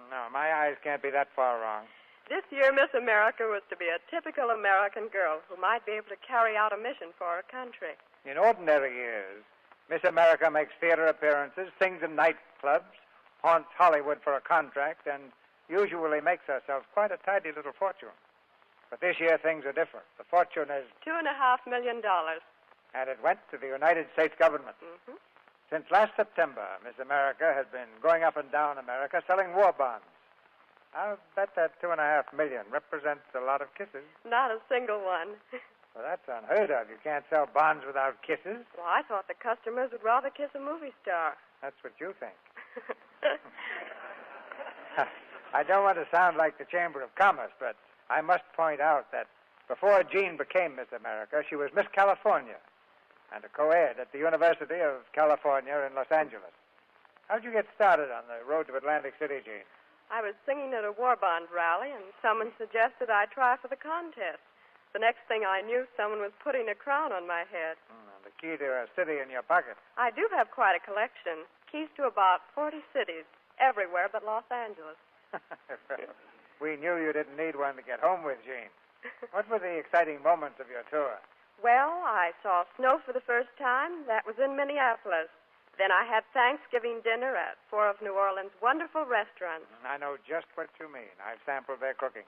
No, my eyes can't be that far wrong. This year, Miss America was to be a typical American girl who might be able to carry out a mission for her country. In ordinary years, Miss America makes theater appearances, sings in nightclubs, haunts Hollywood for a contract, and usually makes herself quite a tidy little fortune. But this year, things are different. The fortune is $2.5 million. and it went to the United States government. Mm-hmm. Since last September, Miss America has been going up and down America selling war bonds. I'll bet that $2.5 million represents a lot of kisses. Not a single one. Well, that's unheard of. You can't sell bonds without kisses. Well, I thought the customers would rather kiss a movie star. That's what you think. I don't want to sound like the Chamber of Commerce, but I must point out that before Jean became Miss America, she was Miss California and a co-ed at the University of California in Los Angeles. How'd you get started on the road to Atlantic City, Jean? I was singing at a war bond rally, and someone suggested I try for the contest. The next thing I knew, someone was putting a crown on my head. The key to a city in your pocket. I do have quite a collection. Keys to about 40 cities, everywhere but Los Angeles. We knew you didn't need one to get home with, Jean. What were the exciting moments of your tour? Well, I saw snow for the first time. That was in Minneapolis. Then I had Thanksgiving dinner at 4 of New Orleans' wonderful restaurants. I know just what you mean. I've sampled their cooking.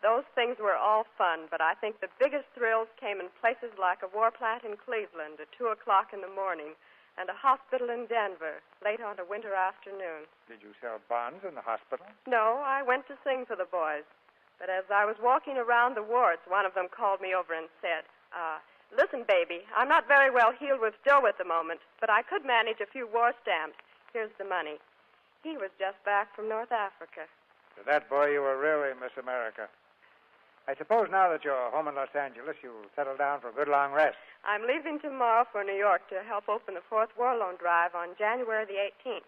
Those things were all fun, but I think the biggest thrills came in places like a war plant in Cleveland at 2 o'clock in the morning and a hospital in Denver late on a winter afternoon. Did you sell bonds in the hospital? No, I went to sing for the boys. But as I was walking around the wards, one of them called me over and said, listen, baby, I'm not very well healed with dough at the moment, but I could manage a few war stamps. Here's the money. He was just back from North Africa. To that boy, you were really Miss America. I suppose now that you're home in Los Angeles, you'll settle down for a good long rest. I'm leaving tomorrow for New York to help open the 4th War Loan Drive on January the 18th.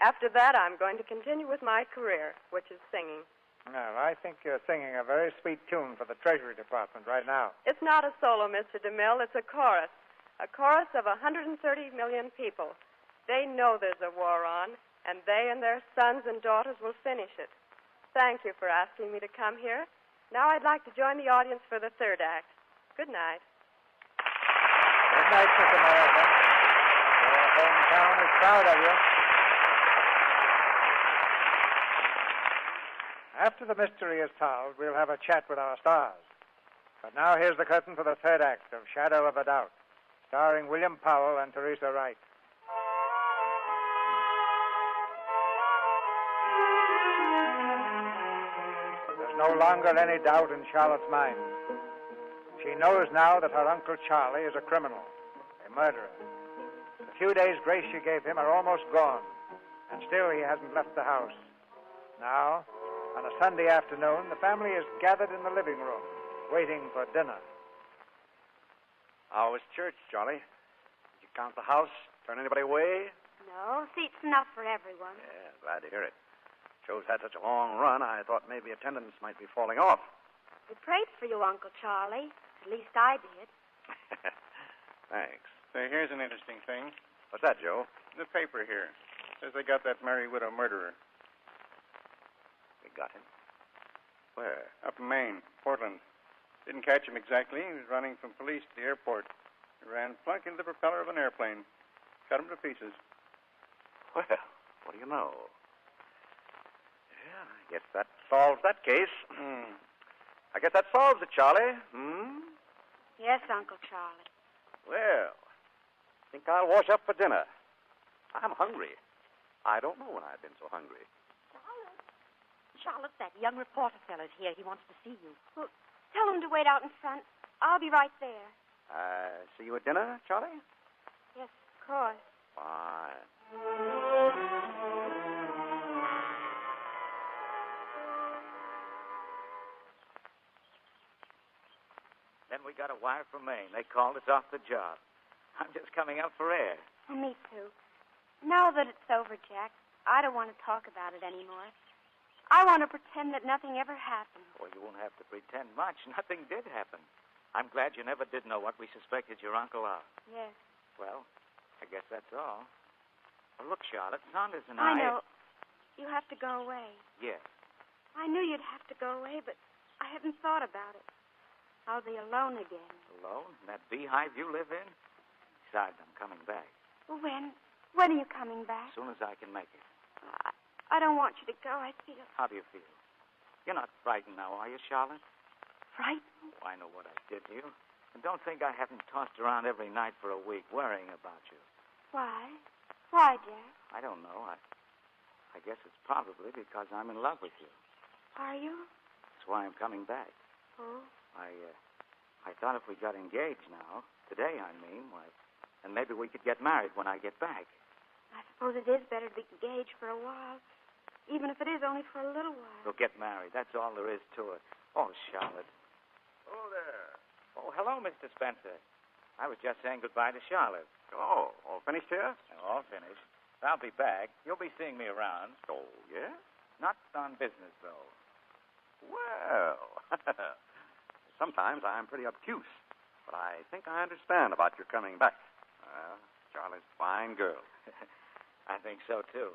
After that, I'm going to continue with my career, which is singing. Well, I think you're singing a very sweet tune for the Treasury Department right now. It's not a solo, Mr. DeMille. It's a chorus of 130 million people. They know there's a war on, and they and their sons and daughters will finish it. Thank you for asking me to come here. Now I'd like to join the audience for the 3rd act. Good night. Good night, Miss America. Your hometown is proud of you. After the mystery is solved, we'll have a chat with our stars. But now here's the curtain for the 3rd act of Shadow of a Doubt, starring William Powell and Teresa Wright. There's no longer any doubt in Charlotte's mind. She knows now that her Uncle Charlie is a criminal, a murderer. The few days' grace she gave him are almost gone, and still he hasn't left the house. Now, on a Sunday afternoon, the family is gathered in the living room, waiting for dinner. How was church, Charlie? Did you count the house? Turn anybody away? No, seats enough for everyone. Yeah, glad to hear it. Show's had such a long run, I thought maybe attendance might be falling off. We prayed for you, Uncle Charlie. At least I did. Thanks. Say, here's an interesting thing. What's that, Joe? The paper here says they got that merry widow murderer. They got him? Where? Up in Maine, Portland. Didn't catch him exactly. He was running from police to the airport. He ran plunk into the propeller of an airplane. Cut him to pieces. Well, what do you know? Yeah, I guess that solves that case. I guess that solves it, Charlie. Yes, Uncle Charlie. Well, I think I'll wash up for dinner. I'm hungry. I don't know when I've been so hungry. Charlotte, that young reporter fellow's here. He wants to see you. Well, tell him to wait out in front. I'll be right there. See you at dinner, Charlie? Yes, of course. Fine. Then we got a wire from Maine. They called us off the job. I'm just coming up for air. Well, me too. Now that it's over, Jack, I don't want to talk about it anymore. I want to pretend that nothing ever happened. Well, you won't have to pretend much. Nothing did happen. I'm glad you never did know what we suspected your uncle of. Yes. Well, I guess that's all. Well, look, Charlotte, Saunders and I know. You have to go away. Yes. I knew you'd have to go away, but I hadn't thought about it. I'll be alone again. Alone? In that beehive you live in? Besides, I'm coming back. Well, when? When are you coming back? As soon as I can make it. I don't want you to go. I feel... How do you feel? You're not frightened now, are you, Charlotte? Frightened? Oh, I know what I did to you. And don't think I haven't tossed around every night for a week worrying about you. Why? Why, Jack? I don't know. I guess it's probably because I'm in love with you. Are you? That's why I'm coming back. Oh? I thought if we got engaged now, today I mean, why, then maybe we could get married when I get back. I suppose it is better to be engaged for a while, even if it is only for a little while. We'll get married. That's all there is to it. Oh, Charlotte. Oh, there. Oh, hello, Mr. Spencer. I was just saying goodbye to Charlotte. Oh, all finished here? All finished. I'll be back. You'll be seeing me around. Oh, yeah? Not on business, though. Well, sometimes I'm pretty obtuse, but I think I understand about your coming back. Charlie's a fine girl. I think so, too.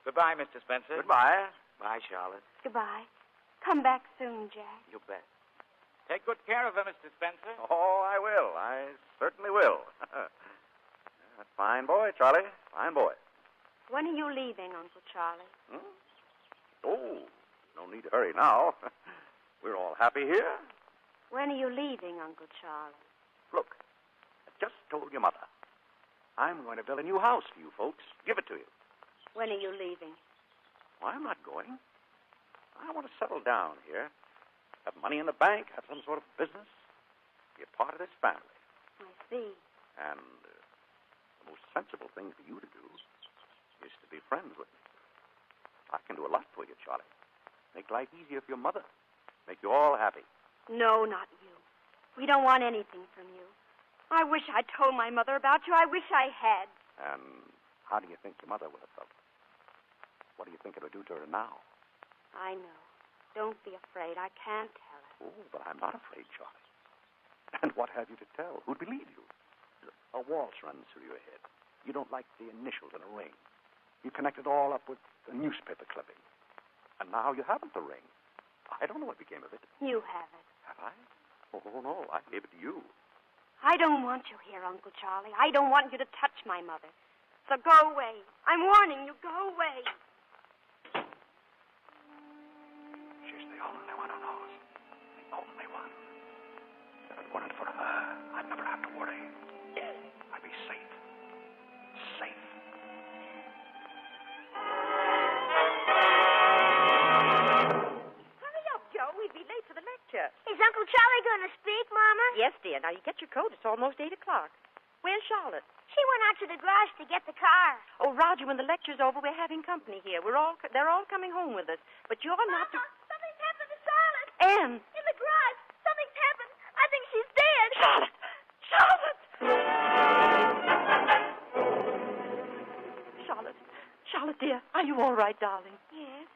Goodbye, Mr. Spencer. Goodbye. Bye, Charlotte. Goodbye. Come back soon, Jack. You bet. Take good care of her, Mr. Spencer. Oh, I will. I certainly will. Fine boy, Charlie. Fine boy. When are you leaving, Uncle Charlie? Oh, no need to hurry now. We're all happy here. When are you leaving, Uncle Charlie? Look, I just told your mother. I'm going to build a new house for you folks. Give it to you. When are you leaving? Well, I'm not going. I want to settle down here. Have money in the bank, have some sort of business. Be a part of this family. I see. And the most sensible thing for you to do is to be friends with me. I can do a lot for you, Charlie. Make life easier for your mother. Make you all happy. No, not you. We don't want anything from you. I wish I'd told my mother about you. I wish I had. And how do you think your mother would have felt? What do you think it'll do to her now? I know. Don't be afraid. I can't tell her. Oh, but I'm not afraid, Charlie. And what have you to tell? Who'd believe you? A waltz runs through your head. You don't like the initials in a ring. You connect it all up with a newspaper clipping. And now you haven't the ring. I don't know what became of it. You have it. Have I? Oh, no. I gave it to you. I don't want you here, Uncle Charlie. I don't want you to touch my mother. So go away. I'm warning you. Go away. She's the only one who knows. The only one. If it weren't for her, I'd never have to worry. I'd be safe. Safe. Hurry up, Joe. We'll be late for the lecture. Is Uncle Charlie going to speak, Mama? Yes, dear. Now, you get your coat. It's almost 8 o'clock. Where's Charlotte? She went out to the garage to get the car. Oh, Roger, when the lecture's over, we're having company here. They're all coming home with us. But you're not to... Something's happened to Charlotte. Anne! In the garage. Something's happened. I think she's dead. Charlotte! Charlotte! Charlotte, dear, are you all right, darling? Yes.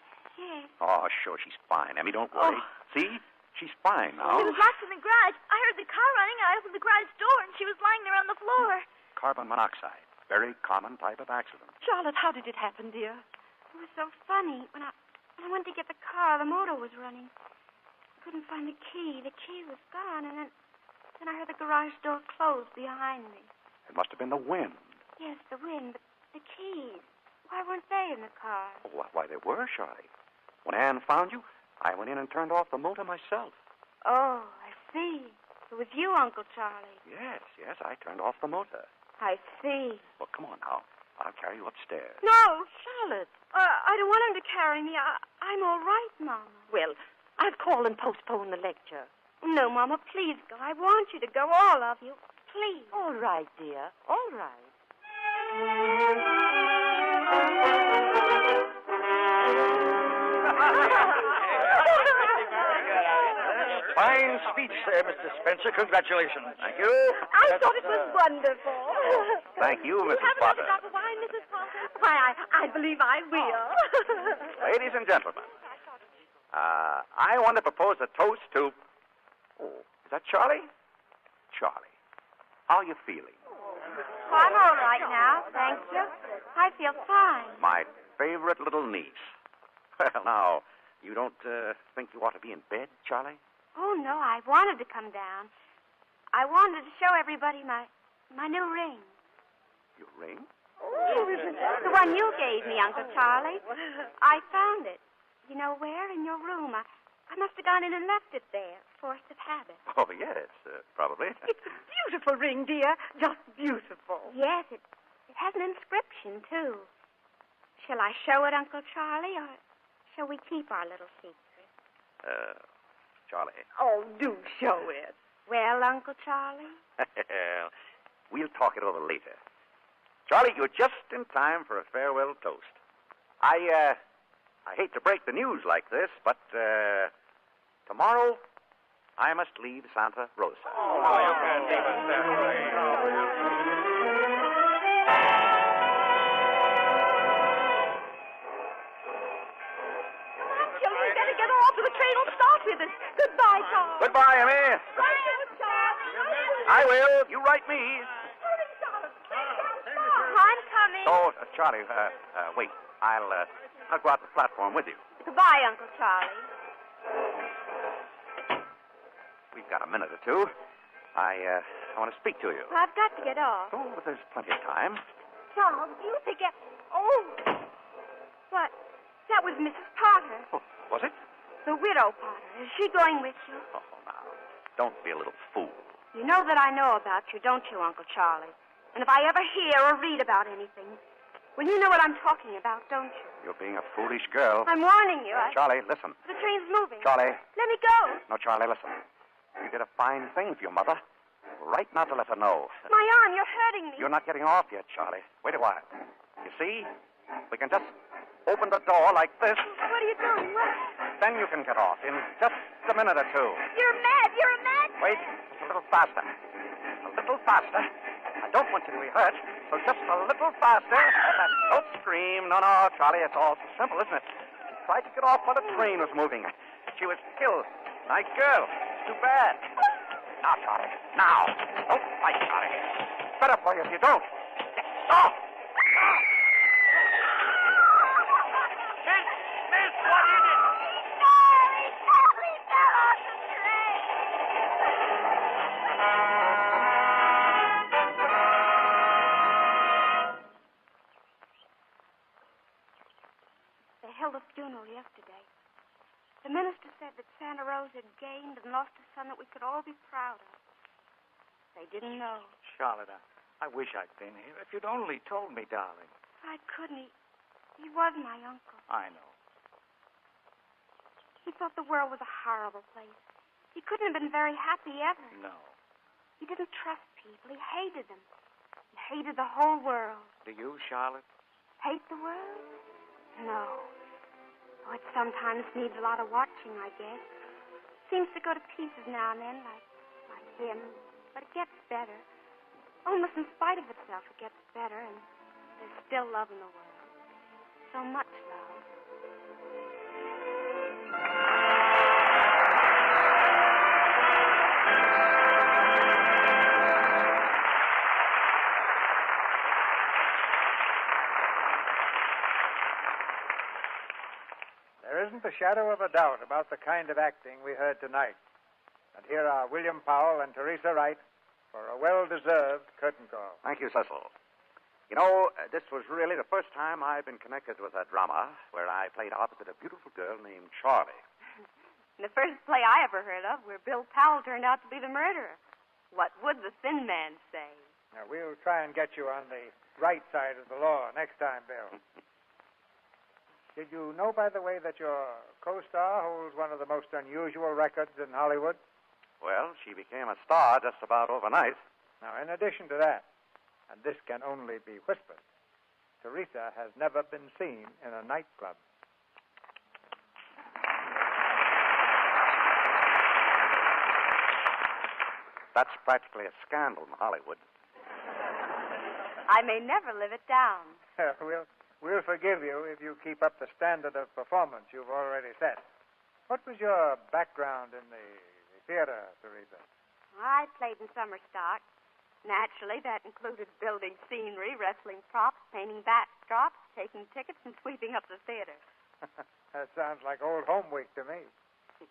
Oh, sure, she's fine. Emmy, don't worry. See? She's fine now. She was locked in the garage. I heard the car running, and I opened the garage door, and she was lying there on the floor. Carbon monoxide. Very common type of accident. Charlotte, how did it happen, dear? It was so funny. When I went to get the car, the motor was running. I couldn't find the key. The key was gone, and then I heard the garage door close behind me. It must have been the wind. Yes, the wind, but the keys. Why weren't they in the car? Oh, why, they were, Charlie. When Anne found you, I went in and turned off the motor myself. Oh, I see. It was you, Uncle Charlie. Yes, I turned off the motor. I see. Well, come on now. I'll carry you upstairs. No, Charlotte. I don't want him to carry me. I'm all right, Mama. Well, I've called and postponed the lecture. No, Mama, please go. I want you to go, all of you. Please. All right, dear. All right. Fine speech there, Mr. Spencer. Congratulations. Thank you. I thought it was wonderful. Thank you, Mrs. Have Potter. another drop of wine, Mrs. Potter? Why, I believe I will. Ladies and gentlemen, I want to propose a toast to... Oh, is that Charlie? Charlie, how are you feeling? Oh, I'm all right now, thank you. I feel fine. My favorite little niece. Well, now, you don't think you ought to be in bed, Charlie? Oh, no, I wanted to come down. I wanted to show everybody my new ring. Your ring? The one you gave me, Uncle Charlie. I found it. You know where? In your room. I must have gone in and left it there. Force of habit. Oh, yes, probably. It's a beautiful ring, dear. Just beautiful. Yes, it has an inscription, too. Shall I show it, Uncle Charlie, or shall we keep our little secret? Charlie. Oh, do show it. Well, Uncle Charlie? We'll talk it over later. Charlie, you're just in time for a farewell toast. I hate to break the news like this, but tomorrow I must leave Santa Rosa. Oh, no, you can't leave us that way. Children, you better get off or the train will start with us. Goodbye, Charles. Goodbye, Emmy. Bye, Charles. I will. You write me. I'm coming. Oh, Charlie, wait. I'll go out to the platform with you. Goodbye, Uncle Charlie. We've got a minute or two. I want to speak to you. I've got to get off. Oh, but there's plenty of time. Charles, do you think Oh! What? That was Mrs. Potter. Oh, was it? The widow Potter. Is she going with you? Oh, now, don't be a little fool. You know that I know about you, don't you, Uncle Charlie? And if I ever hear or read about anything, well, you know what I'm talking about, don't you? You're being a foolish girl. I'm warning you. Charlie, listen. The train's moving. Charlie. Let me go. No, Charlie, listen. You did a fine thing for your mother. Right now to let her know. My arm, you're hurting me. You're not getting off yet, Charlie. Wait a while. You see? We can just open the door like this. What are you doing? What? Then you can get off in just a minute or two. You're mad. You're a mad. Wait, just a little faster. A little faster. I don't want you to be hurt, so just a little faster. Don't scream. No, Charlie, it's all so simple, isn't it? She tried to get off while the train was moving. She was killed. Nice girl. Too bad. Now, Charlie. Now. Don't fight, Charlie. It's better for you if you don't. Oh! Miss, what is it? Charlie fell off the train. They held a funeral yesterday. The minister said that Santa Rosa had gained and lost a son that we could all be proud of. They didn't know. Charlotte, I wish I'd been here. If you'd only told me, darling. I couldn't. He was my uncle. I know. He thought the world was a horrible place. He couldn't have been very happy ever. No. He didn't trust people. He hated them. He hated the whole world. Do you, Charlotte? Hate the world? No. Oh, it sometimes needs a lot of watching, I guess. Seems to go to pieces now and then, like him. But it gets better. Almost in spite of itself, it gets better, and there's still love in the world. So much love. There isn't a shadow of a doubt about the kind of acting we heard tonight. And here are William Powell and Teresa Wright for a well-deserved curtain call. Thank you, Cecil. You know, this was really the first time I've been connected with a drama where I played opposite a beautiful girl named Charlie. The first play I ever heard of where Bill Powell turned out to be the murderer. What would the Thin Man say? Now, we'll try and get you on the right side of the law next time, Bill. Did you know, by the way, that your co-star holds one of the most unusual records in Hollywood? Well, she became a star just about overnight. Now, in addition to that, and this can only be whispered, Teresa has never been seen in a nightclub. That's practically a scandal in Hollywood. I may never live it down. We'll forgive you if you keep up the standard of performance you've already set. What was your background in the theater, Teresa? I played in summer stock. Naturally, that included building scenery, wrestling props, painting backdrops, taking tickets, and sweeping up the theater. That sounds like old home week to me.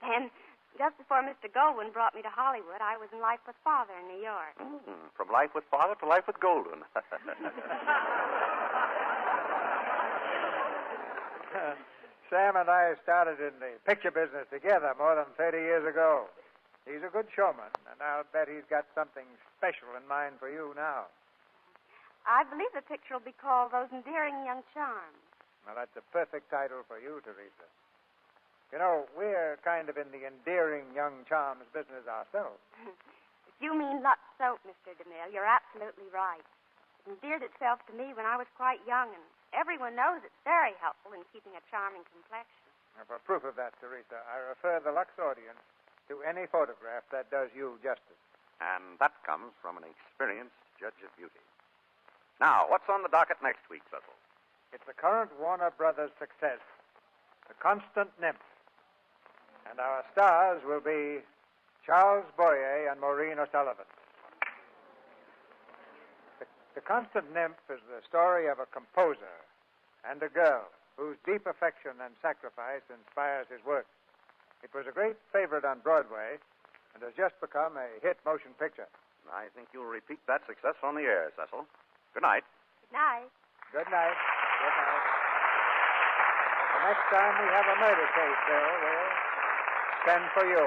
Then, just before Mr. Goldwyn brought me to Hollywood, I was in Life with Father in New York. From Life with Father to Life with Goldwyn. Sam and I started in the picture business together more than 30 years ago. He's a good showman, and I'll bet he's got something special in mind for you now. I believe the picture will be called Those Endearing Young Charms. Well, that's a perfect title for you, Teresa. You know, we're kind of in the endearing young charms business ourselves. If you mean Lux soap, Mr. DeMille, you're absolutely right. It endeared itself to me when I was quite young, and everyone knows it's very helpful in keeping a charming complexion. Now, for proof of that, Teresa, I refer the Lux audience to any photograph that does you justice. And that comes from an experienced judge of beauty. Now, what's on the docket next week, Cecil? It's the current Warner Brothers success, The Constant Nymph. And our stars will be Charles Boyer and Maureen O'Sullivan. The Constant Nymph is the story of a composer and a girl whose deep affection and sacrifice inspires his work. It was a great favorite on Broadway and has just become a hit motion picture. I think you'll repeat that success on the air, Cecil. Good night. Good night. Good night. Good night. The next time we have a murder case, Bill, we'll send for you.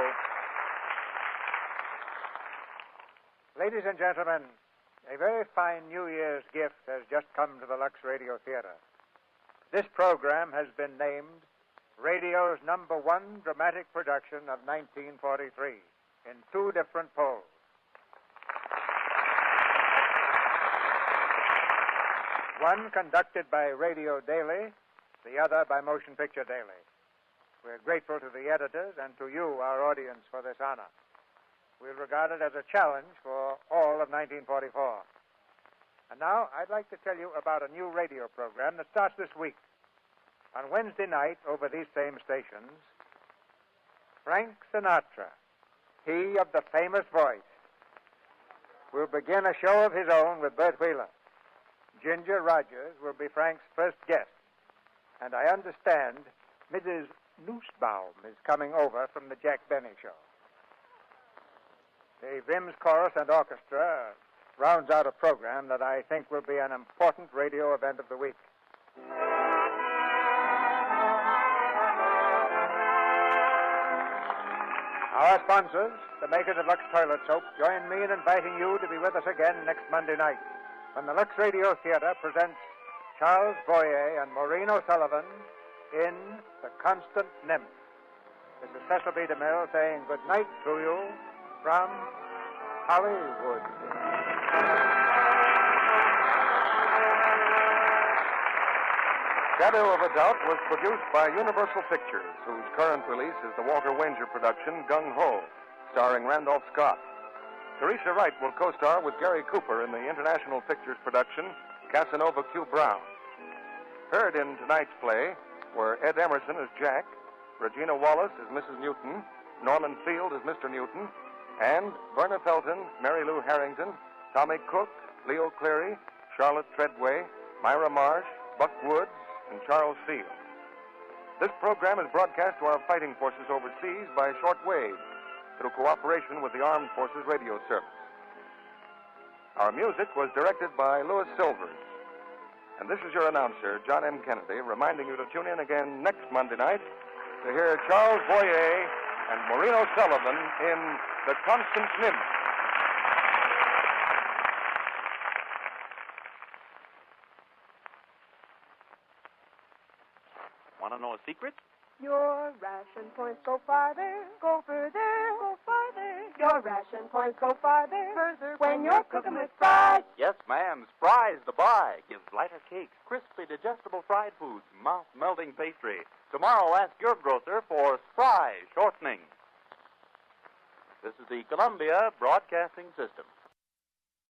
Ladies and gentlemen, a very fine New Year's gift has just come to the Lux Radio Theater. This program has been named radio's #1 dramatic production of 1943 in 2 different polls. One conducted by Radio Daily, the other by Motion Picture Daily. We're grateful to the editors and to you, our audience, for this honor. We'll regard it as a challenge for all of 1944. And now, I'd like to tell you about a new radio program that starts this week. On Wednesday night, over these same stations, Frank Sinatra, he of the famous voice, will begin a show of his own with Bert Wheeler. Ginger Rogers will be Frank's first guest. And I understand Mrs. Nussbaum is coming over from the Jack Benny Show. The Vims Chorus and Orchestra rounds out a program that I think will be an important radio event of the week. Our sponsors, the makers of Lux Toilet Soap, join me in inviting you to be with us again next Monday night when the Lux Radio Theater presents Charles Boyer and Maureen O'Sullivan in The Constant Nymph. This is Cecil B. DeMille saying good night to you from Hollywood. Shadow of a Doubt was produced by Universal Pictures, whose current release is the Walter Wanger production, Gung Ho, starring Randolph Scott. Teresa Wright will co-star with Gary Cooper in the International Pictures production, Casanova Q. Brown. Heard in tonight's play were Ed Emerson as Jack, Regina Wallace as Mrs. Newton, Norman Field as Mr. Newton, and Verna Felton, Mary Lou Harrington, Tommy Cook, Leo Cleary, Charlotte Treadway, Myra Marsh, Buck Woods, and Charles Field. This program is broadcast to our fighting forces overseas by shortwave through cooperation with the Armed Forces Radio Service. Our music was directed by Louis Silvers. And this is your announcer, John M. Kennedy, reminding you to tune in again next Monday night to hear Charles Boyer and Maureen O'Sullivan in The Constant Nymph. Want to know a secret? Your ration points go farther, go further, go farther. Your ration points go farther, further when you're cooking with fries. Yes, ma'am. Fries to buy. Gives lighter cakes, crispy, digestible fried foods, mouth-melting pastry. Tomorrow, ask your grocer for Fry shortening. This is the Columbia Broadcasting System.